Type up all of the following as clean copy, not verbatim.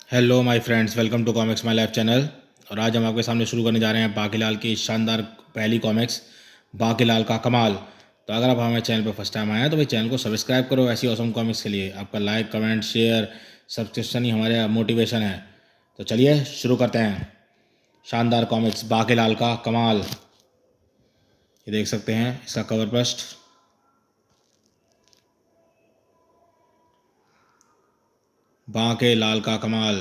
Hello my friends, welcome to comics my life channel. और आज हम आपके सामने शुरू करने जा रहे हैं बाकीलाल की शानदार पहली कॉमिक्स बाकीलाल का कमाल। तो अगर आप हमारे चैनल पर फर्स्ट टाइम आए हैं तो भाई चैनल को सब्सक्राइब करो ऐसी ऑसम कॉमिक्स के लिए। आपका लाइक, कमेंट, शेयर, सब्सक्रिप्शन ही हमारे मोटिवेशन है। तो चलिए शुरू करते हैं। शानदार कॉमिक्स बाकीलाल का कमाल, ये देख सकते हैं इसका कवर पृष्ठ। बाकीलाल का कमाल।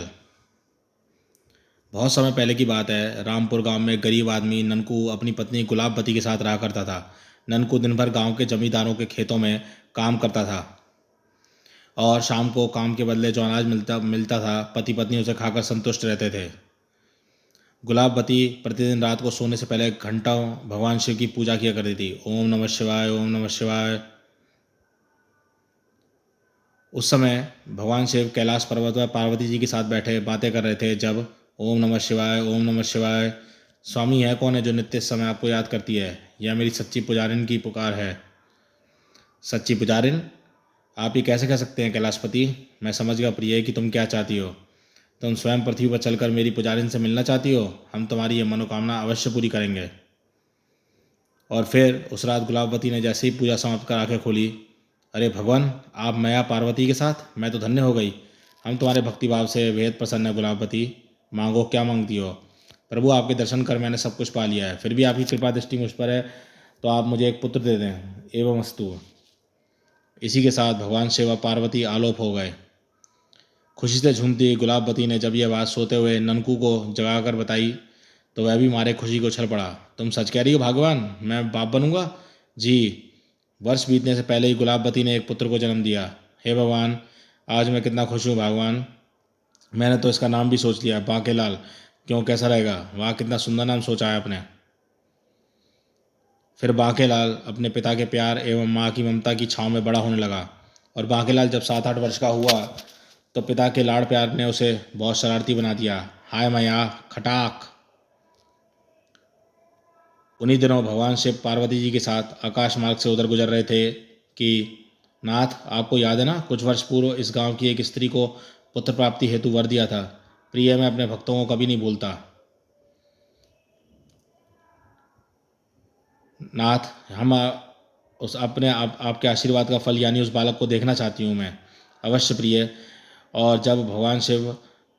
बहुत समय पहले की बात है। रामपुर गांव में एक गरीब आदमी ननकू अपनी पत्नी गुलाबवती के साथ रहा करता था। ननकू दिन भर गांव के जमींदारों के खेतों में काम करता था और शाम को काम के बदले जो अनाज मिलता मिलता था पति पत्नी उसे खाकर संतुष्ट रहते थे। गुलाबवती प्रतिदिन रात को सोने से पहले घंटों भगवान शिव की पूजा किया करती थी। ओम नमः शिवाय, ओम नमः शिवाय। उस समय भगवान शिव कैलाश पर्वत पर पार्वती जी के साथ बैठे बातें कर रहे थे जब ओम नमः शिवाय, ओम नमः शिवाय। स्वामी है कौन है जो नित्य समय आपको याद करती है? यह मेरी सच्ची पुजारिन की पुकार है। सच्ची पुजारिन? आप ये कैसे कह सकते हैं कैलाशपति? मैं समझ गया प्रिय कि तुम क्या चाहती हो। तुम स्वयं पृथ्वी पर चलकर मेरी पुजारिन से मिलना चाहती हो। हम तुम्हारी ये मनोकामना अवश्य पूरी करेंगे। और फिर उस रात गुलाबवती ने जैसे ही पूजा समाप्त कर आंखें खोली, अरे भगवान, आप मैया पार्वती के साथ? मैं तो धन्य हो गई। हम तुम्हारे भक्तिभाव से बेहद प्रसन्न है गुलाबवती। मांगो, क्या मांगती हो? प्रभु, आपके दर्शन कर मैंने सब कुछ पा लिया है, फिर भी आपकी कृपा दृष्टि मुझ पर है, तो आप मुझे एक पुत्र दे दें। एवं अस्तु। इसी के साथ भगवान शिव व पार्वती आलोप हो गए। खुशी से झूमती गुलाबवती ने जब यह बात सोते हुए ननकू को जगाकर बताई तो वह भी मारे खुशी को उछल पड़ा। तुम सच कह रही हो भगवान, मैं बाप बनूंगा? जी। वर्ष बीतने से पहले ही गुलाबवती ने एक पुत्र को जन्म दिया। हे भगवान, आज मैं कितना खुश हूँ भगवान। मैंने तो इसका नाम भी सोच लिया, बांकेलाल। क्यों, कैसा रहेगा? वाह, कितना सुंदर नाम सोचा है आपने। फिर बांकेलाल अपने पिता के प्यार एवं माँ की ममता की छाँव में बड़ा होने लगा। और बांकेलाल जब 7-8 वर्ष का हुआ तो पिता के लाड़ प्यार ने उसे बहुत शरारती बना दिया। हाय मैया, खटाक। उन्हीं दिनों भगवान शिव पार्वती जी के साथ आकाश मार्ग से उधर गुजर रहे थे कि नाथ, आपको याद है ना, कुछ वर्ष पूर्व इस गांव की एक स्त्री को पुत्र प्राप्ति हेतु वर दिया था। प्रिय, मैं अपने भक्तों को कभी नहीं भूलता। नाथ, हम उस अपने आपके आशीर्वाद का फल यानी उस बालक को देखना चाहती हूँ मैं। अवश्य प्रिय। और जब भगवान शिव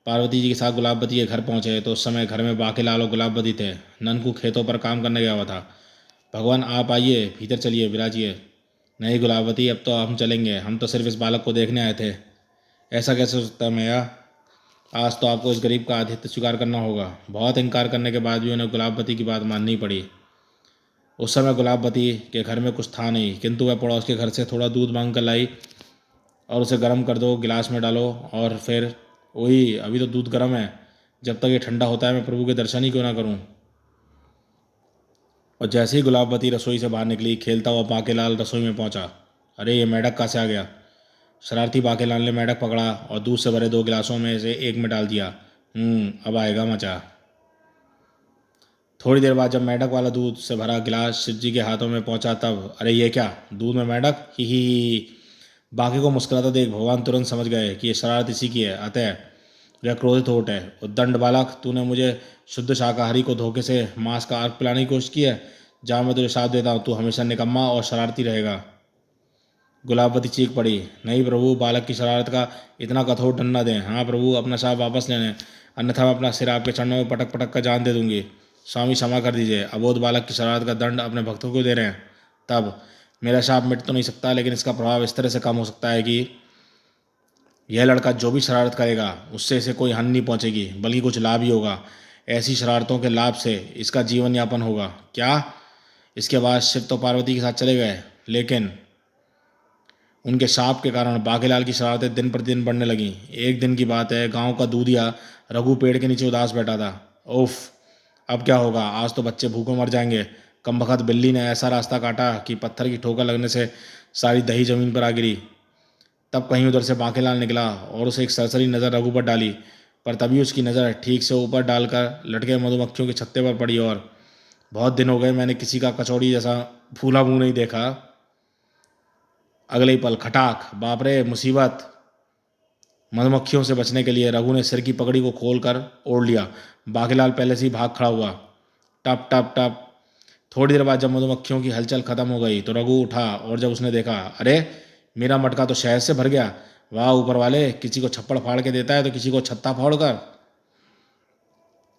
पार्वती जी के साथ गुलाबवती के घर पहुँचे तो उस समय घर में बाकीलाल और गुलाबवती थे। ननकू खेतों पर काम करने गया हुआ था। भगवान, आप आइए, भीतर चलिए, विराजिए। नहीं गुलाबवती, अब तो हम चलेंगे, हम तो सिर्फ इस बालक को देखने आए थे। ऐसा कैसे हो सकता है मैया? आज तो आपको इस गरीब का आतिथ्य स्वीकार करना होगा। बहुत इनकार करने के बाद भी उन्हें गुलाबवती की बात माननी पड़ी। उस समय गुलाबवती के घर में कुछ था नहीं, किंतु वह पड़ोस के घर से थोड़ा दूध मांग कर लाई और उसे गर्म कर दो, गिलास में डालो और फिर वही, अभी तो दूध गर्म है, जब तक ये ठंडा होता है मैं प्रभु के दर्शन ही क्यों ना करूं। और जैसे ही गुलाबवती रसोई से बाहर निकली, खेलता हुआ बांकेलाल रसोई में पहुंचा। अरे ये मेंढक कहाँ से आ गया? शरारती बांकेलाल ने मेंढक पकड़ा और दूध से भरे 2 गिलासों में से एक में डाल दिया। अब आएगा मजा। थोड़ी देर बाद जब मेंढक वाला दूध से भरा गिलास शिव जी के हाथों में पहुंचा तब, अरे ये क्या, दूध में मेंढक? ही। बाकी को मुस्कुराता देख भगवान तुरंत समझ गए कि ये शरारत इसी की है, अतः वह क्रोधित हो उठे। उद्दंड बालक, तूने मुझे शुद्ध शाकाहारी को धोखे से मांस का अर्घ पिलाने की कोशिश की है। जहाँ मैं तुझे साथ देता हूँ तू हमेशा निकम्मा और शरारती रहेगा। गुलाबवती चीख पड़ी। नहीं प्रभु, बालक की शरारत का इतना कठोर दंड न दें। हाँ प्रभु, अपना शाप वापस ले लें, अन्यथा मैं अपना सिर आपके चरणों में पटक पटक कर जान दे दूंगी। स्वामी क्षमा कर दीजिए, अबोध बालक की शरारत का दंड अपने भक्तों को दे रहे हैं। तब मेरा शाप मिट तो नहीं सकता, लेकिन इसका प्रभाव इस तरह से कम हो सकता है कि यह लड़का जो भी शरारत करेगा उससे इसे कोई हानि नहीं पहुंचेगी, बल्कि कुछ लाभ ही होगा। ऐसी शरारतों के लाभ से इसका जीवन यापन होगा। क्या? इसके बाद शिव तो पार्वती के साथ चले गए, लेकिन उनके शाप के कारण बाकीलाल की शरारतें दिन प्रतिदिन बढ़ने लगीं। एक दिन की बात है, गांव का दूधिया रघु पेड़ के नीचे उदास बैठा था। उफ, अब क्या होगा? आज तो बच्चे भूखों मर जाएंगे। कमबख्त बिल्ली ने ऐसा रास्ता काटा कि पत्थर की ठोकर लगने से सारी दही जमीन पर आ गिरी। तब कहीं उधर से बांकेलाल निकला और उसे एक सरसरी नज़र रघु पर डाली, पर तभी उसकी नज़र ठीक से ऊपर डालकर लटके मधुमक्खियों के छत्ते पर पड़ी। और बहुत दिन हो गए मैंने किसी का कचौड़ी जैसा फूला मुंह नहीं देखा। अगले ही पल खटाक, बाप रे मुसीबत! मधुमक्खियों से बचने के लिए रघु ने सिर की पगड़ी को खोल कर ओढ़ लिया। बाकीलाल पहले से ही भाग खड़ा हुआ। टप टप टप। थोड़ी देर बाद जब मधुमक्खियों की हलचल खत्म हो गई तो रघु उठा और जब उसने देखा, अरे मेरा मटका तो शहद से भर गया। वाह ऊपर वाले, किसी को छप्पड़ फाड़ के देता है तो किसी को छत्ता फोड़ कर।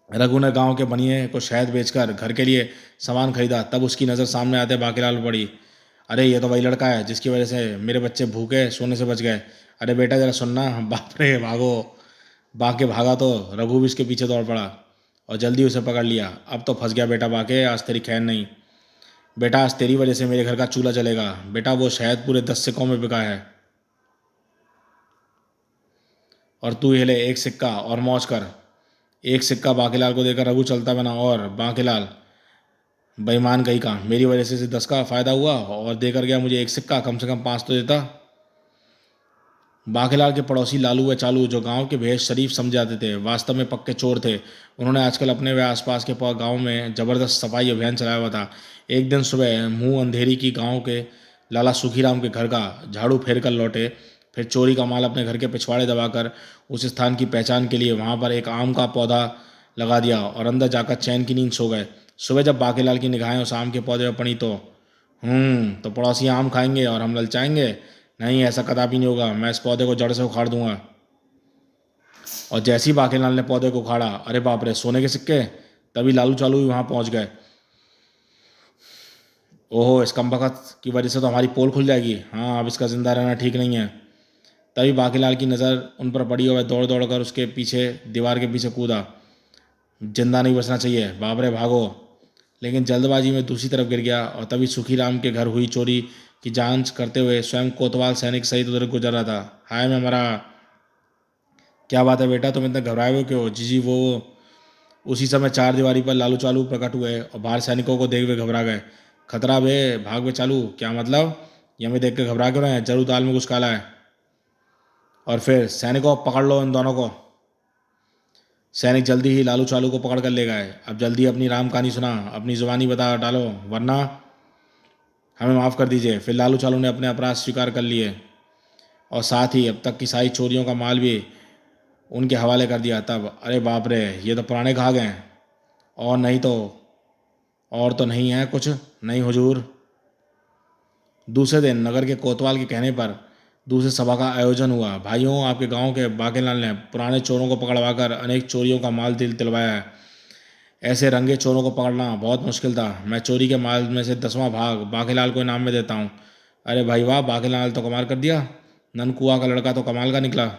रघु ने गांव के बनिए को शहद बेचकर घर के लिए सामान खरीदा। तब उसकी नज़र सामने आते बाकीलाल पड़ी। अरे ये तो वही लड़का है जिसकी वजह से मेरे बच्चे भूखे सोने से बच गए। अरे बेटा जरा सुनना। बाप रे भागो। बाके भागा तो रघु भी उसके पीछे दौड़ पड़ा और जल्दी उसे पकड़ लिया। अब तो फंस गया बेटा बाके, आज तेरी खैर नहीं। बेटा आज तेरी वजह से मेरे घर का चूल्हा जलेगा। बेटा वो शहद पूरे 10 सिक्कों में बिका है और तू ये ले एक सिक्का और मौज कर। एक सिक्का बाकीलाल को देकर रघु चलता बना और बाकीलाल बेईमान कहीं का, मेरी वजह से 10 का फायदा हुआ और देकर गया मुझे एक सिक्का, कम से कम 5 तो देता। बाकीलाल के पड़ोसी लालू व चालू, जो गांव के भेष शरीफ समझे जाते थे, वास्तव में पक्के चोर थे। उन्होंने आजकल अपने व आसपास के गांव में जबरदस्त सफाई अभियान चलाया हुआ था। एक दिन सुबह मुंह अंधेरी की गांव के लाला सुखीराम के घर का झाड़ू फेर कर लौटे। फिर चोरी का माल अपने घर के पिछवाड़े दबाकर उस स्थान की पहचान के लिए वहां पर एक आम का पौधा लगा दिया और अंदर जाकर चैन की नींद सो गए। सुबह जब बाकीलाल की निगाहें उस आम के पौधे पर पड़ी तो पड़ोसी आम खाएंगे और हम ललचाएंगे। नहीं, ऐसा कदापि नहीं होगा। मैं इस पौधे को जड़ से उखाड़ दूंगा। और जैसे ही बाकीलाल ने पौधे को उखाड़ा, अरे बाप रे सोने के सिक्के। तभी लालू चालू भी वहां पहुंच गए। ओहो, इस कमबख्त की वजह से तो हमारी पोल खुल जाएगी। हाँ, अब इसका जिंदा रहना ठीक नहीं है। तभी बाकीलाल की नज़र उन पर पड़ी और वह दौड़ दौड़ कर उसके पीछे दीवार के पीछे कूदा। जिंदा नहीं बचना चाहिए, बाप रे भागो। लेकिन जल्दबाजी में दूसरी तरफ गिर गया और तभी सुखीराम के घर हुई चोरी की जांच करते हुए स्वयं कोतवाल सैनिक सहित उधर गुजर रहा था। हाय मैं मरा। क्या बात है बेटा, तुम इतने घबराए हुए क्यों? जी वो। उसी समय चार दीवारी पर लालू चालू प्रकट हुए और बाहर सैनिकों को देख हुए घबरा गए। खतरा बे, भाग बे चालू। क्या मतलब? ये हमें देख के घबरा क्यों रहे हैं? जरूर दाल में कुछ काला है। और फिर सैनिकों पकड़ लो इन दोनों को। सैनिक जल्दी ही लालू चालू को पकड़ कर ले गए। अब जल्दी अपनी राम कहानी सुना, अपनी जुबानी बता डालो, वरना हमें माफ़ कर दीजिए। फिर लालू चालू ने अपने अपराध स्वीकार कर लिए और साथ ही अब तक की सारी चोरियों का माल भी उनके हवाले कर दिया। तब अरे बाप रे, ये तो पुराने घाघ हैं। और नहीं तो और तो नहीं है कुछ? नहीं हुजूर। दूसरे दिन नगर के कोतवाल के कहने पर दूसरे सभा का आयोजन हुआ। भाइयों, आपके गांव के बाकीलाल ने पुराने चोरों को पकड़वाकर अनेक चोरियों का माल दिलवाया है। ऐसे रंगे चोरों को पकड़ना बहुत मुश्किल था। मैं चोरी के माल में से 10वां भाग बाकीलाल को इनाम में देता हूँ। अरे भाई वाह, बाकीलाल तो कमाल कर दिया। ननकुआ का लड़का तो कमाल का निकला।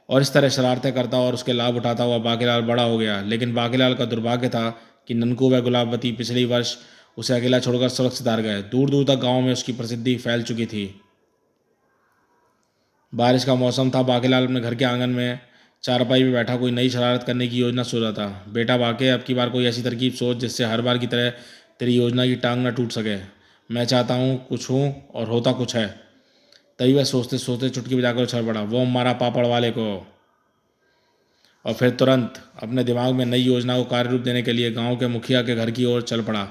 और इस तरह शरारतें करता और उसके लाभ उठाता हुआ बाकीलाल बड़ा हो गया। लेकिन बाकीलाल का दुर्भाग्य था कि ननकू व गुलाबवती पिछले वर्ष उसे अकेला छोड़कर सुरक्षित हार गए। दूर दूर तक गाँव में उसकी प्रसिद्धि फैल चुकी थी। बारिश का मौसम था। बाकीलाल अपने घर के आंगन में चारपाई में बैठा कोई नई शरारत करने की योजना सोच रहा था। बेटा बाके, अब की बार कोई ऐसी तरकीब सोच जिससे हर बार की तरह तेरी योजना की टांग न टूट सके। मैं चाहता हूँ कुछ हूँ और होता कुछ है। तभी वह सोचते सोचते चुटकी बजाकर उछल पड़ा, वो मारा पापड़ वाले को। और फिर तुरंत अपने दिमाग में नई योजना को कार्य रूप देने के लिए गांव के मुखिया के घर की ओर चल पड़ा।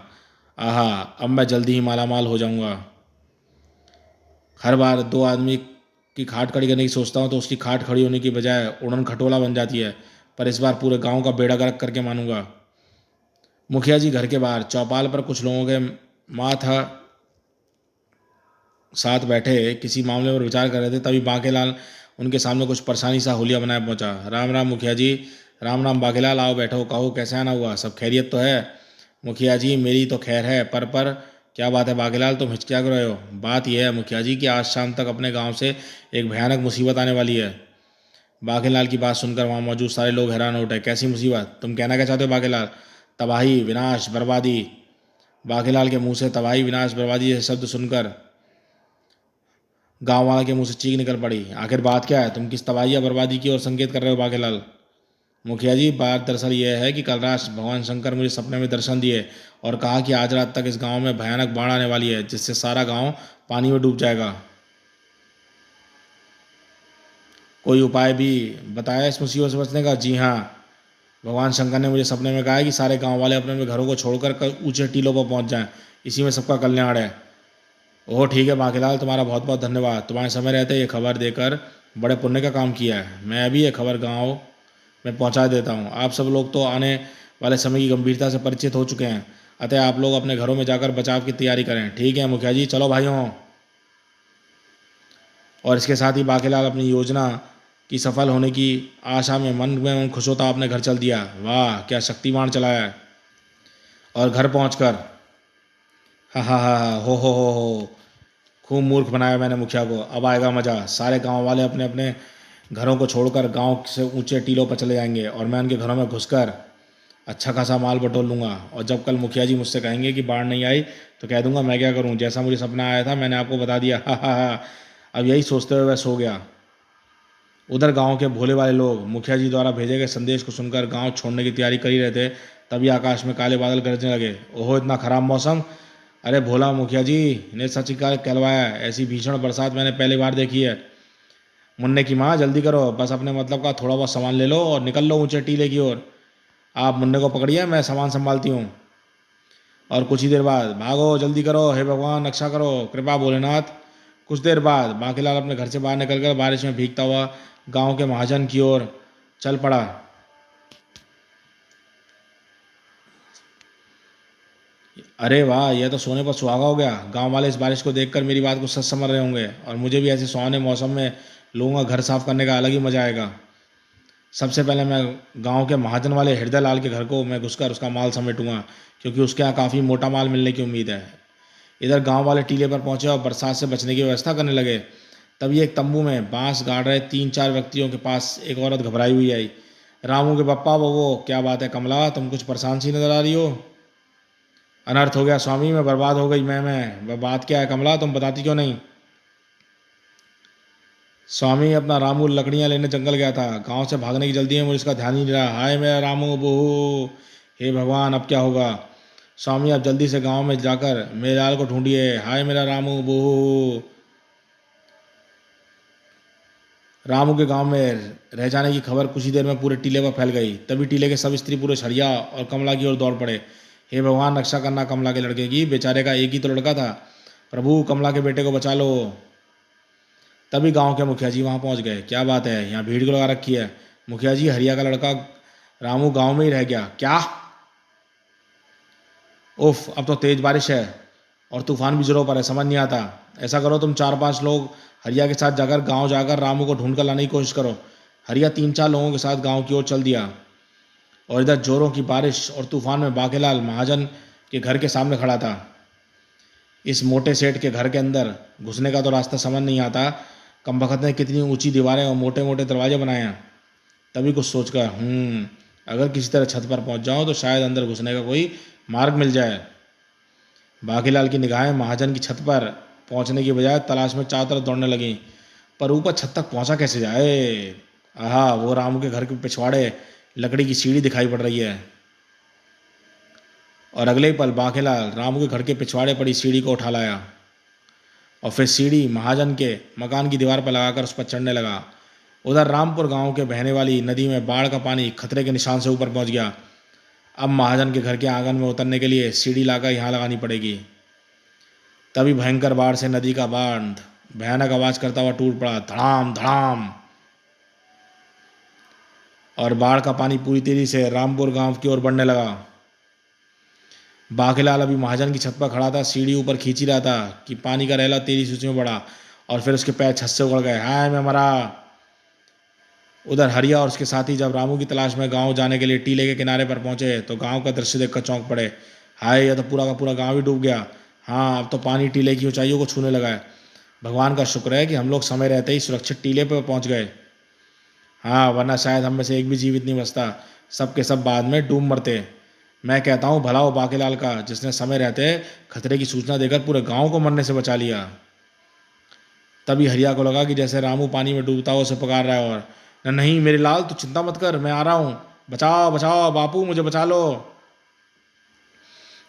आहा, अब मैं जल्दी ही मालामाल हो जाऊंगा। हर बार दो आदमी की खाट खड़ी करने की सोचता हूँ तो उसकी खाट खड़ी होने की बजाय उड़न खटोला बन जाती है। पर इस बार पूरे गांव का बेड़ा गर्क करके मानूंगा। मुखिया जी घर के बाहर चौपाल पर कुछ लोगों के माथा साथ बैठे किसी मामले पर विचार कर रहे थे। तभी बाकीलाल उनके सामने कुछ परेशानी सा हुलिया बनाए पहुंचा। राम राम मुखिया जी। राम राम बाकीलाल, आओ बैठो, कहो कैसे आना हुआ? सब खैरियत तो है? मुखिया जी मेरी तो खैर है, पर क्या बात है बाकीलाल, तुम हिचकिया कर रहे हो? बात यह है मुखिया जी कि आज शाम तक अपने गांव से एक भयानक मुसीबत आने वाली है। बाकीलाल की बात सुनकर वहां मौजूद सारे लोग हैरान हो उठे। कैसी मुसीबत? तुम कहना क्या चाहते हो बाकीलाल? तबाही, विनाश, बर्बादी। बाकीलाल के मुंह से तबाही, विनाश, बर्बादी जैसे शब्द सुनकर गांव वाले के मुंह से चीख निकल पड़ी। आखिर बात क्या है? तुम किस तबाही या बर्बादी की ओर संकेत कर रहे हो बाकीलाल? मुखिया जी बात दरअसल यह है कि कल रात भगवान शंकर मुझे सपने में दर्शन दिए और कहा कि आज रात तक इस गांव में भयानक बाढ़ आने वाली है जिससे सारा गांव पानी में डूब जाएगा। कोई उपाय भी बताया इस मुसीबत से बचने का? जी हाँ, भगवान शंकर ने मुझे सपने में कहा है कि सारे गांव वाले अपने अपने घरों को छोड़कर ऊंचे टीलों पर पहुंच जाएं। इसी में सबका कल्याण है। ओह ठीक है बाकीलाल, तुम्हारा बहुत बहुत धन्यवाद। तुम्हारे समय रहते ये खबर देकर बड़े पुण्य का काम किया है। मैं अभी ये खबर गांव में पहुंचा देता हूं। आप सब लोग तो आने वाले समय की गंभीरता से परिचित हो चुके हैं, अतः आप लोग अपने घरों में जाकर बचाव की तैयारी करें। ठीक है मुखिया जी, चलो भाइयों। और इसके साथ ही बाकीलाल अपनी योजना की सफल होने की आशा में मन खुश होता अपने घर चल दिया। वाह क्या शक्तिमान चलाया है। और घर पहुंचकर हा हो, खूब मूर्ख बनाया मैंने मुखिया को, अब आएगा मज़ा। सारे गांव वाले अपने अपने घरों को छोड़कर गांव से ऊंचे टीलों पर चले जाएंगे और मैं उनके घरों में घुसकर अच्छा खासा माल बटोर लूँगा। और जब कल मुखिया जी मुझसे कहेंगे कि बाढ़ नहीं आई तो कह दूंगा मैं क्या करूँ, जैसा मुझे सपना आया था मैंने आपको बता दिया। हा। अब यही सोचते हुए वह सो गया। उधर गांव के भोले वाले लोग मुखिया जी द्वारा भेजे गए संदेश को सुनकर गांव छोड़ने की तैयारी कर ही रहे थे, तभी आकाश में काले बादल गरजने लगे। ओहो इतना खराब मौसम। अरे भोला मुखिया जी ने सच ही कहलवाया, ऐसी भीषण बरसात मैंने पहली बार देखी है। मुन्ने की माँ जल्दी करो, बस अपने मतलब का थोड़ा बहुत सामान ले लो और निकल लो ऊंचे टीले की ओर। आप मुन्ने को पकड़िए, मैं सामान संभालती हूँ। और कुछ ही देर बाद भागो जल्दी करो, हे भगवान रक्षा करो, कृपा भोलेनाथ। कुछ देर बाद बांकीलाल अपने घर से बाहर निकलकर बारिश में भीगता हुआ गांव के महाजन की ओर चल पड़ा। अरे वाह, यह तो सोने पर सुहागा हो गया। गांव वाले इस बारिश को देखकर मेरी बात को सच समझ रहे होंगे और मुझे भी ऐसे सुहाने मौसम में लोगों का घर साफ करने का अलग ही मजा आएगा। सबसे पहले मैं गांव के महाजन वाले हृदय लाल के घर को मैं घुसकर उसका माल समेटूंगा, क्योंकि उसके यहाँ काफ़ी मोटा माल मिलने की उम्मीद है। इधर गांव वाले टीले पर पहुंचे और बरसात से बचने की व्यवस्था करने लगे। तभी एक तंबू में बांस गाड़ रहे 3-4 व्यक्तियों के पास एक औरत घबराई हुई आई। रामू के पप्पा, वो क्या बात है कमला, तुम कुछ परेशान सी नजर आ रही हो। अनर्थ हो गया स्वामी, मैं बर्बाद हो गई। मैं वह बात क्या है कमला, तुम बताती क्यों नहीं। स्वामी अपना रामू लकड़ियां लेने जंगल गया था, गांव से भागने की जल्दी में मुझे इसका ध्यान ही नहीं रहा। हाय मेरा रामू बहू, हे भगवान अब क्या होगा। स्वामी आप जल्दी से गांव में जाकर मेरे लाल को ढूंढिए। हाय मेरा रामू बहू। रामू के गांव में रह जाने की खबर कुछ ही देर में पूरे टीले पर फैल गई। तभी टीले के सब स्त्री पुरुष हरिया और कमला की ओर दौड़ पड़े। हे भगवान रक्षा करना कमला के लड़के की, बेचारे का एक ही तो लड़का था। प्रभु कमला के बेटे को बचा लो। तभी गांव के मुखिया जी वहां पहुंच गए। क्या बात है, यहाँ भीड़ को लगा रखी है। मुखिया जी हरिया का लड़का रामू गांव में ही रह गया क्या। उफ, अब तो तेज बारिश है और तूफान भी जोरों पर है, समझ नहीं आता। ऐसा करो तुम 4-5 लोग हरिया के साथ जाकर गांव जाकर रामू को ढूंढ कर लाने की कोशिश करो। हरिया 3-4 लोगों के साथ गांव की ओर चल दिया और इधर जोरों की बारिश और तूफान में बाकेलाल महाजन के घर के सामने खड़ा था। इस मोटे सेठ के घर के अंदर घुसने का तो रास्ता समझ नहीं आता। कमबख्त ने कितनी ऊंची दीवारें और मोटे मोटे दरवाजे बनाए हैं। तभी कुछ सोचकर अगर किसी तरह छत पर पहुंच जाओ तो शायद अंदर घुसने का कोई मार्ग मिल जाए। बाकीलाल की निगाहें महाजन की छत पर पहुंचने की बजाय तलाश में चारों तरफ दौड़ने लगी, पर ऊपर छत तक पहुंचा कैसे जाए। आहा, वो रामू के घर के पिछवाड़े लकड़ी की सीढ़ी दिखाई पड़ रही है। और अगले ही पल बाकीलाल रामू के घर के पिछवाड़े पड़ी सीढ़ी को उठा लाया और फिर सीढ़ी महाजन के मकान की दीवार पर लगाकर उस पर चढ़ने लगा। उधर रामपुर गांव के बहने वाली नदी में बाढ़ का पानी खतरे के निशान से ऊपर पहुंच गया। अब महाजन के घर के आंगन में उतरने के लिए सीढ़ी लाकर यहाँ लगानी पड़ेगी। तभी भयंकर बाढ़ से नदी का बांध भयानक आवाज करता हुआ टूट पड़ा, धड़ाम धड़ाम। और बाढ़ का पानी पूरी तेजी से रामपुर गांव की ओर बढ़ने लगा। बाकीलाल अभी महाजन की छत पर खड़ा था, सीढ़ी ऊपर खींच ही रहा था कि पानी का रैला तेजी से उसमें बढ़ा और फिर उसके पैर छत से उगड़ गए। हाय मैं मरा। उधर हरिया और उसके साथी जब रामू की तलाश में गांव जाने के लिए टीले के किनारे पर पहुंचे तो गांव का दृश्य देखकर चौंक पड़े। हाय, यह तो पूरा का पूरा गांव ही डूब गया। हाँ, अब तो पानी टीले की ऊंचाइयों को छूने लगा है। भगवान का शुक्र है कि हम लोग समय रहते ही सुरक्षित टीले पर पहुंच गए। हाँ, वरना शायद हम में से एक भी जीवित नहीं बचता, सब के सब बाद में डूब मरते। मैं कहता हूँ भला हो बाकीलाल का, जिसने समय रहते खतरे की सूचना देकर पूरे गांव को मरने से बचा लिया। तभी हरिया को लगा कि जैसे रामू पानी में डूबता हुआ उसे पुकार रहा है और नहीं मेरे लाल तू चिंता मत कर, मैं आ रहा हूँ, बचाओ बचाओ बापू मुझे बचा लो।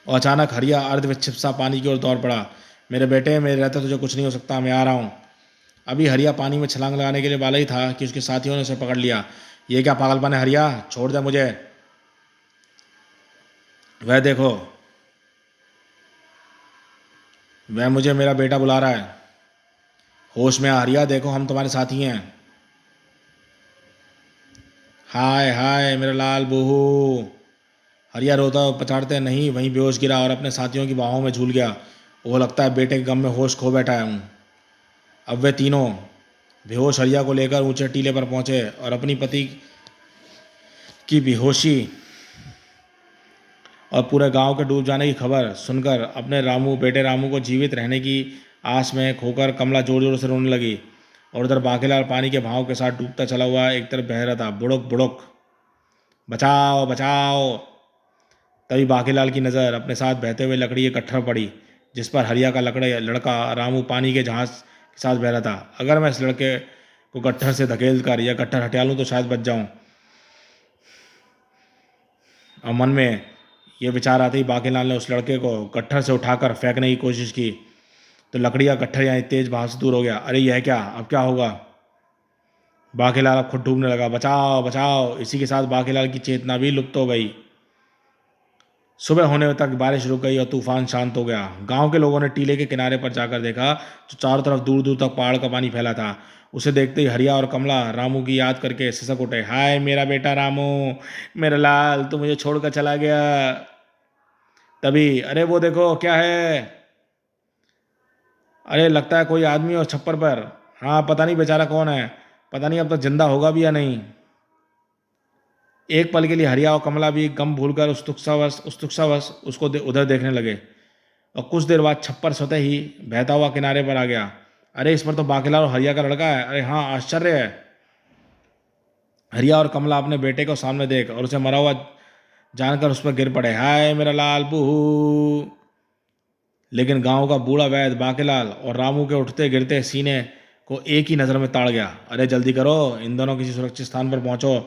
और अचानक हरिया अर्धविक्षिप्त सा पानी की ओर दौड़ पड़ा। मेरे बेटे, मेरे रहते तुझे कुछ नहीं हो सकता, मैं आ रहा हूँ। अभी हरिया पानी में छलांग लगाने के लिए वाला ही था कि उसके साथियों ने उसे पकड़ लिया। ये क्या पागलपन है हरिया, छोड़ दे मुझे। वह देखो, वह मुझे मेरा बेटा बुला रहा है। होश में आ हरिया, देखो हम तुम्हारे साथी हैं। हाय हाय मेरा लाल बहू। हरिया रोता हुआ पछाड़ते नहीं वहीं बेहोश गिरा और अपने साथियों की बाहों में झूल गया। वो लगता है बेटे के गम में होश खो बैठा हूँ। अब वे तीनों बेहोश हरिया को लेकर ऊंचे टीले पर पहुंचे और अपनी पति की बेहोशी और पूरे गांव के डूब जाने की खबर सुनकर अपने रामू बेटे रामू को जीवित रहने की आस में खोकर कमला जोर जोर से रोने लगी। और उधर बाकीलाल पानी के भाव के साथ डूबता चला हुआ एक तरफ बह रहा था, बुड़ुक बुड़ुक, बचाओ बचाओ। तभी बाकीलाल की नज़र अपने साथ बहते हुए लकड़ी के गट्ठर पड़ी जिस पर हरिया का लड़का रामू पानी के जहाज के साथ बह रहा था। अगर मैं इस लड़के को गट्ठर से धकेल कर या गट्ठर हटा लूँ तो शायद बच जाऊँ। और मन में ये विचार आते ही बाकीलाल ने उस लड़के को गट्ठर से उठाकर फेंकने की कोशिश की तो लकड़ी का गट्ठर यहाँ तेज भाव से दूर हो गया। अरे यह क्या, अब क्या होगा? बाकीलाल अब खुद डूबने लगा। बचाओ बचाओ। इसी के साथ बाकीलाल की चेतना भी लुप्त हो गई। सुबह होने तक बारिश रुक गई और तूफान शांत हो गया। गांव के लोगों ने टीले के किनारे पर जाकर देखा तो चारों तरफ दूर दूर तक पहाड़ का पानी फैला था। उसे देखते ही हरिया और कमला रामू की याद करके सिसक उठे। हाय मेरा बेटा रामू, मेरा लाल, तू मुझे छोड़कर चला गया। तभी अरे वो देखो क्या है। अरे लगता है कोई आदमी और छप्पर पर। हाँ पता नहीं बेचारा कौन है, पता नहीं अब तक जिंदा होगा भी या नहीं। एक पल के लिए हरिया और कमला भी गम भूलकर उत्सुकतावश उसको उधर देखने लगे। और कुछ देर बाद छप्पर स्वतः ही बहता हुआ किनारे पर आ गया। अरे इस पर तो बाकीलाल और हरिया का लड़का है। अरे हाँ आश्चर्य है। हरिया और कमला अपने बेटे को सामने देख और उसे मरा हुआ जानकर उस पर गिर पड़े। हाय मेरा लाल बहू। लेकिन गांव का बूढ़ा वैद्य बाकीलाल और रामू के उठते गिरते सीने को एक ही नज़र में ताड़ गया। अरे जल्दी करो, इन दोनों किसी सुरक्षित स्थान पर पहुंचो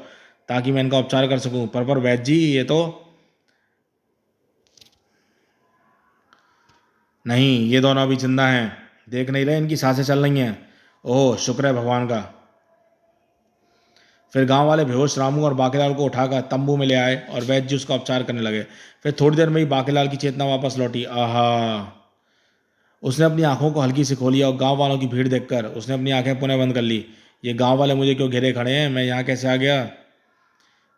ताकि मैं इनका उपचार कर सकूं। पर वैद्य जी ये तो नहीं, ये दोनों अभी जिंदा हैं। देख नहीं रहे इनकी सांसें चल रही हैं। ओह शुक्र है भगवान का। फिर गांव वाले बेहोश रामू और बाकीलाल को उठाकर तंबू में ले आए और वैद्य जी उसका उपचार करने लगे। फिर थोड़ी देर में ही बाकीलाल की चेतना वापस लौटी। आहा। उसने अपनी आंखों को हल्की से खोली और गांव वालों की भीड़ देखकर उसने अपनी आंखें पुनः बंद कर ली। ये गांव वाले मुझे क्यों घेरे खड़े हैं, मैं यहाँ कैसे आ गया?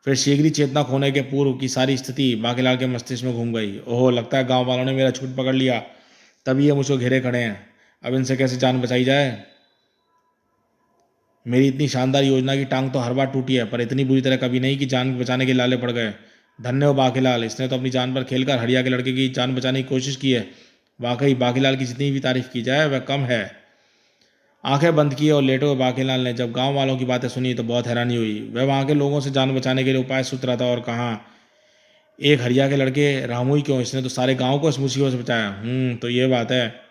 फिर शीघ्र ही चेतना खोने के पूर्व की सारी स्थिति बाकीलाल के मस्तिष्क में घूम गई। ओह लगता है गांव वालों ने मेरा छूट पकड़ लिया, तभी ये मुझको घेरे खड़े हैं। अब इनसे कैसे जान बचाई जाए? मेरी इतनी शानदार योजना की टांग तो हर बार टूटी है, पर इतनी बुरी तरह कभी नहीं कि जान बचाने के लाले पड़ गए। धन्य हो बाकीलाल, इसने तो अपनी जान पर खेलकर हरिया के लड़के की जान बचाने की कोशिश की है। वाकई बाकीलाल की जितनी भी तारीफ की जाए वह कम है। आंखें बंद की और लेटे हुए बाकीलाल ने जब गांव वालों की बातें सुनी तो बहुत हैरानी हुई। वह वहां के लोगों से जान बचाने के लिए उपाय सोच रहा था और कहा, एक हरिया के लड़के रामू ही क्यों, इसने तो सारे गांव को इस मुसीबत से बचाया। तो ये बात है।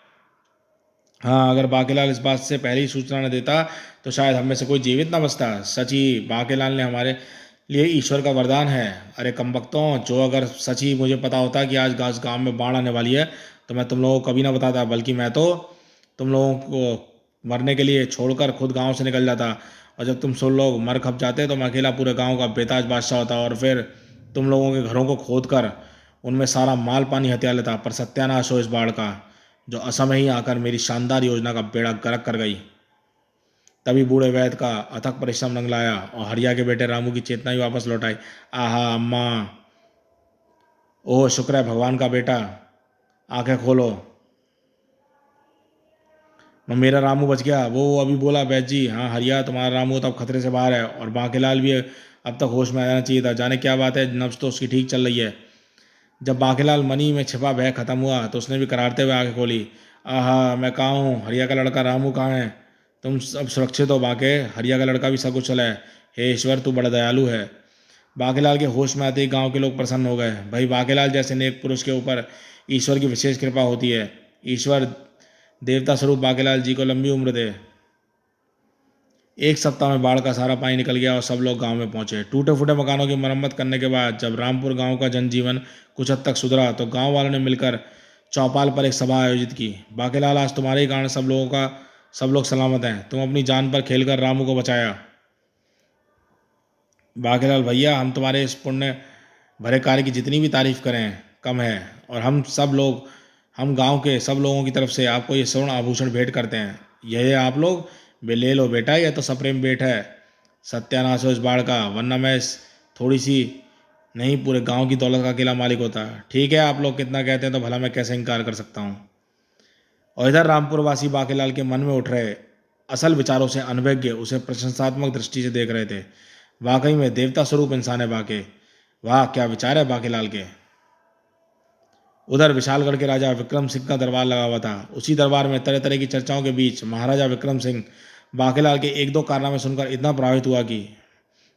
हाँ अगर बाकीलाल इस बात से पहले ही सूचना न देता तो शायद हम में से कोई जीवित ना बचता। सच ही बाकीलाल ने हमारे लिए ईश्वर का वरदान है। अरे कमबख्तों, जो अगर सच ही मुझे पता होता कि आज गांव गांव में बाढ़ आने वाली है तो मैं तुम लोगों को कभी ना बताता, बल्कि मैं तो तुम लोगों को मरने के लिए छोड़कर खुद गांव से निकल जाता। और जब तुम सब लोग मर खप जाते तो मैं अकेला पूरे गांव का बेताज बादशाह होता और फिर तुम लोगों के घरों को खोद कर उनमें सारा माल पानी हथिया लेता। पर सत्यानाश हो इस बाढ़ का, जो असमय ही आकर मेरी शानदार योजना का बेड़ा गर्क कर गई। तभी बूढ़े वैद्य का अथक परिश्रम रंग लाया और हरिया के बेटे रामू की चेतना ही वापस लौट आई। आहा अम्मा, ओह शुक्र है भगवान का बेटा, आंखें खोलो, मेरा रामू बच गया। वो अभी बोला, वैद्य जी हाँ हरिया तुम्हारा रामू तो अब खतरे से बाहर है और बाकीलाल भी अब तक होश में आ जाना चाहिए था। जाने क्या बात है, नब्ज तो उसकी ठीक चल रही है। जब बाकीलाल मनी में छिपा भय खत्म हुआ तो उसने भी करारते हुए आंखें खोली। आहा मैं कहाँ हूँ, हरिया का लड़का रामू कहाँ है? तुम सब सुरक्षित हो बाके? हरिया का लड़का भी सकुशल है। हे ईश्वर तू बड़ा दयालु है। बाकीलाल के होश में आते ही गांव के लोग प्रसन्न हो गए। भाई बाकीलाल जैसे नेक पुरुष के ऊपर ईश्वर की विशेष कृपा होती है। ईश्वर देवता स्वरूप बाकीलाल जी को लंबी उम्र दे। एक सप्ताह में बाढ़ का सारा पानी निकल गया और सब लोग गांव में पहुंचे। टूटे फूटे मकानों की मरम्मत करने के बाद जब रामपुर गांव का जनजीवन कुछ हद तक सुधरा तो गांव वालों ने मिलकर चौपाल पर एक सभा आयोजित की। बाकीलाल आज तुम्हारे ही कारण सब लोग सलामत हैं। तुम अपनी जान पर खेलकर रामू को बचाया। बाकीलाल भैया, हम तुम्हारे इस पुण्य भरे कार्य की जितनी भी तारीफ करें कम है। और हम गांव के सब लोगों की तरफ से आपको ये स्वर्ण आभूषण भेंट करते हैं। यह आप लोग वे ले लो बेटा, यह तो सप्रेम भेंट है। सत्यानाश हो इस बाढ़ का, वरना मैं थोड़ी सी नहीं पूरे गांव की दौलत का अकेला मालिक होता। ठीक है, आप लोग कितना कहते हैं तो भला मैं कैसे इनकार कर सकता हूँ। और इधर रामपुरवासी बाकेलाल के मन में उठ रहे असल विचारों से अनभिज्ञ उसे प्रशंसात्मक दृष्टि से देख रहे थे। वाकई में देवता स्वरूप इंसान है बाके, वाह क्या विचार है बाकेलाल के। उधर विशालगढ़ के राजा विक्रम सिंह का दरबार लगा हुआ था। उसी दरबार में तरह तरह की चर्चाओं के बीच महाराजा विक्रम सिंह बाकेलाल के एक दो कारनामे सुनकर इतना प्रभावित हुआ कि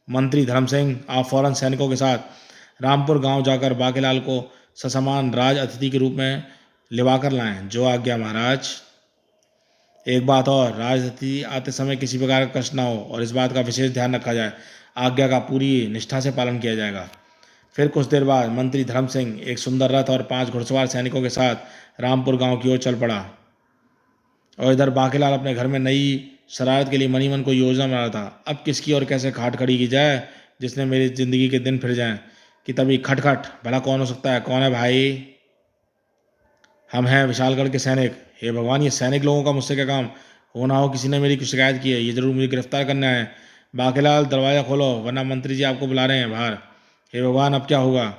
मंत्री धर्म सिंह आप फौरन सैनिकों के साथ रामपुर गांव जाकर बाकेलाल को ससमान राज अतिथि के रूप में लिवाकर लाएं। जो आज्ञा महाराज। एक बात और, राज अतिथि आते समय किसी प्रकार का कष्ट न हो और इस बात का विशेष ध्यान रखा जाए। आज्ञा का पूरी निष्ठा से पालन किया जाएगा। फिर कुछ देर बाद मंत्री धर्म सिंह एक सुंदर रथ और 5 घुड़सवार सैनिकों के साथ रामपुर गांव की ओर चल पड़ा। और इधर बाकेलाल अपने घर में नई शरारत के लिए मनी मन को योजना बना रहा था। अब किसकी और कैसे खाट खड़ी की जाए जिसने मेरी जिंदगी के दिन फिर जाएं। कि तभी खटखट, भला कौन हो सकता है? कौन है भाई? हम हैं विशालगढ़ के सैनिक। हे भगवान, ये सैनिक लोगों का मुझसे क्या काम? हो ना हो किसी ने मेरी कुछ शिकायत की है, ये जरूर मुझे गिरफ्तार करना है। बाकेलाल दरवाज़ा खोलो वरना मंत्री जी आपको बुला रहे हैं बाहर। हे भगवान, अब क्या होगा?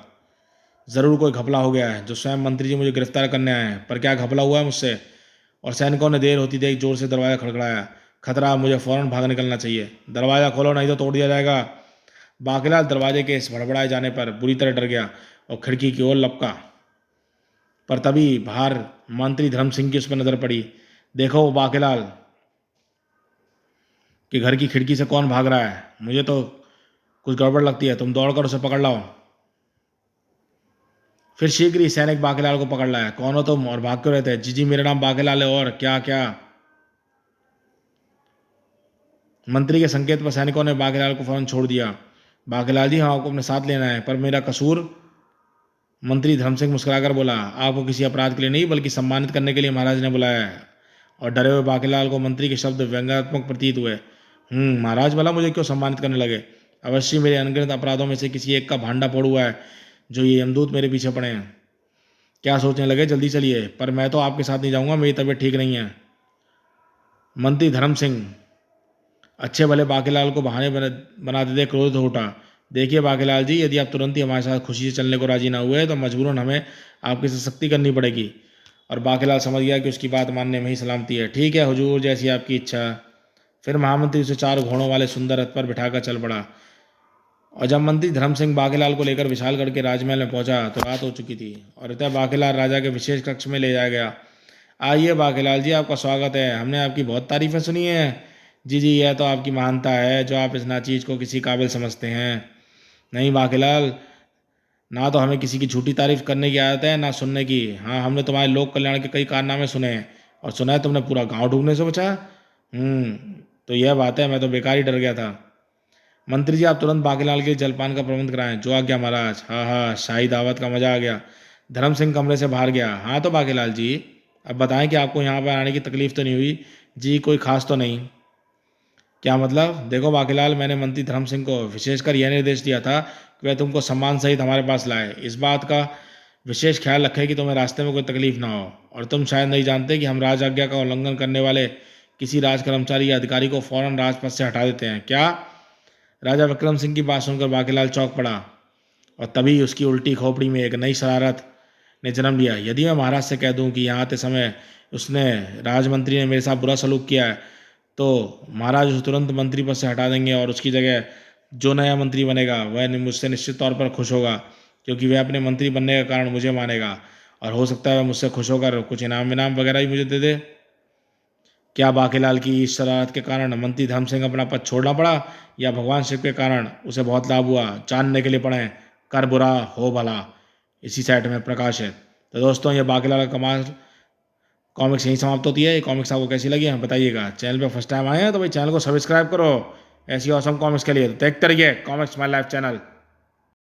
ज़रूर कोई घपला हो गया है जो स्वयं मंत्री जी मुझे गिरफ्तार करने आए हैं। पर क्या घपला हुआ है मुझसे? और सैनिकों ने देर होती देख जोर से दरवाज़ा खड़खड़ाया। खतरा, मुझे फ़ौरन भाग निकलना चाहिए। दरवाज़ा खोलो नहीं तो तोड़ दिया जाएगा। बाकेलाल दरवाजे के इस भड़बड़ाए जाने पर बुरी तरह डर गया और खिड़की की ओर लपका। पर तभी बाहर मंत्री धर्म सिंह की उस पर नजर पड़ी। देखो वो बाकेलाल कि घर की खिड़की से कौन भाग रहा है? मुझे तो कुछ गड़बड़ लगती है, तुम दौड़कर उसे पकड़ लाओ। फिर शीघ्र ही सैनिक बाकेलाल को पकड़ लाया। कौन हो तुम और भाग क्यों रहते हैं? जी जी मेरा नाम बाकेलाल है। और क्या क्या? मंत्री के संकेत पर सैनिकों ने बाकेलाल को फौरन छोड़ दिया। बाकेलाल जी, हाँ आपको अपने साथ लेना है, पर मेरा कसूर? मंत्री धर्म सिंह मुस्कुराकर बोला, आपको किसी अपराध के लिए नहीं बल्कि सम्मानित करने के लिए महाराज ने बुलाया है। और डरे हुए बाकेलाल को मंत्री के शब्द व्यंग्यात्मक प्रतीत हुए। महाराज, भला मुझे क्यों सम्मानित करने लगे? अवश्य मेरे अनगिनत अपराधों में से किसी एक का भांडा फोड़ हुआ है जो ये यमदूत मेरे पीछे पड़े हैं। क्या सोचने लगे? जल्दी चलिए। पर मैं तो आपके साथ नहीं जाऊंगा, मेरी तबीयत ठीक नहीं है। मंत्री धर्म सिंह अच्छे भले बाकेलाल को बहाने बनाते देख क्रोधित हो उठा। देखिए बाकेलाल जी, यदि आप तुरंत ही हमारे साथ खुशी से चलने को राजी ना हुए तो मजबूरन हमें आपकी सख्ती करनी पड़ेगी। और बाकेलाल समझ गया कि उसकी बात मानने में ही सलामती है। ठीक है हुजूर, जैसी आपकी इच्छा। फिर महामंत्री उसे 4 घोड़ों वाले सुंदर रथ पर बिठाकर चल पड़ा। और जब मंत्री धर्म सिंह बाकेलाल को लेकर विशालगढ़ के राजमहल में पहुंचा तो रात हो चुकी थी और इतना बाकेलाल राजा के विशेष कक्ष में ले जाया गया। आइए बाकेलाल जी, आपका स्वागत है। हमने आपकी बहुत तारीफें सुनी हैं। जी जी, यह तो आपकी महानता है जो आप इस नाचीज को किसी काबिल समझते हैं। नहीं बाकेलाल, ना तो हमें किसी की झूठी तारीफ करने की आदत है ना सुनने की। हाँ, हमने तुम्हारे लोक कल्याण के कई कारनामे सुने हैं और सुना है तुमने पूरा गांव डूबने से बचा। तो यह बात है, मैं तो बेकार ही डर गया था। मंत्री जी, आप तुरंत बाकेलाल के जलपान का प्रबंध कराएं। जो आज्ञा महाराज। हाँ हाँ, शाही दावत का मजा आ गया। धर्म सिंह कमरे से बाहर गया। हाँ तो बाकेलाल जी, अब बताएं कि आपको यहाँ पर आने की तकलीफ तो नहीं हुई? जी कोई खास तो नहीं। क्या मतलब? देखो बाकेलाल, मैंने मंत्री धर्म सिंह को विशेषकर यह निर्देश दिया था कि वह तुमको सम्मान सहित हमारे पास लाए। इस बात का विशेष ख्याल रखें कि तुम्हें रास्ते में कोई तकलीफ ना हो। और तुम शायद नहीं जानते कि हम राज आज्ञा का उल्लंघन करने वाले किसी राज कर्मचारी या अधिकारी को फौरन राजपथ से हटा देते हैं। क्या? राजा विक्रम सिंह की बात सुनकर बाकेलाल चौंक पड़ा और तभी उसकी उल्टी खोपड़ी में एक नई शरारत ने जन्म लिया। यदि मैं महाराज से कह दूं कि यहाँ आते समय उसने राजमंत्री ने मेरे साथ बुरा सलूक किया है तो महाराज उसे तुरंत मंत्री पद से हटा देंगे और उसकी जगह जो नया मंत्री बनेगा वह मुझसे निश्चित तौर पर खुश होगा, क्योंकि वह अपने मंत्री बनने का कारण मुझे मानेगा और हो सकता है वह मुझसे खुश होकर कुछ इनाम विनाम वगैरह ही मुझे दे दे। क्या बाकेलाल की इस शरारत के कारण मंत्री धर्म सिंह अपना पद छोड़ना पड़ा या भगवान शिव के कारण उसे बहुत लाभ हुआ? जानने के लिए पढ़ें कर बुरा हो भला, इसी साइट में प्रकाश है। तो दोस्तों, ये बाकेलाल का कमाल कॉमिक्स यहीं समाप्त होती है। ये कॉमिक्स आपको कैसी लगी हमें बताइएगा। चैनल पे फर्स्ट टाइम आए हैं तो भाई चैनल को सब्सक्राइब करो ऐसी ऑसम कॉमिक्स के लिए। तो देखते रहिए कॉमिक्स माय लाइफ चैनल।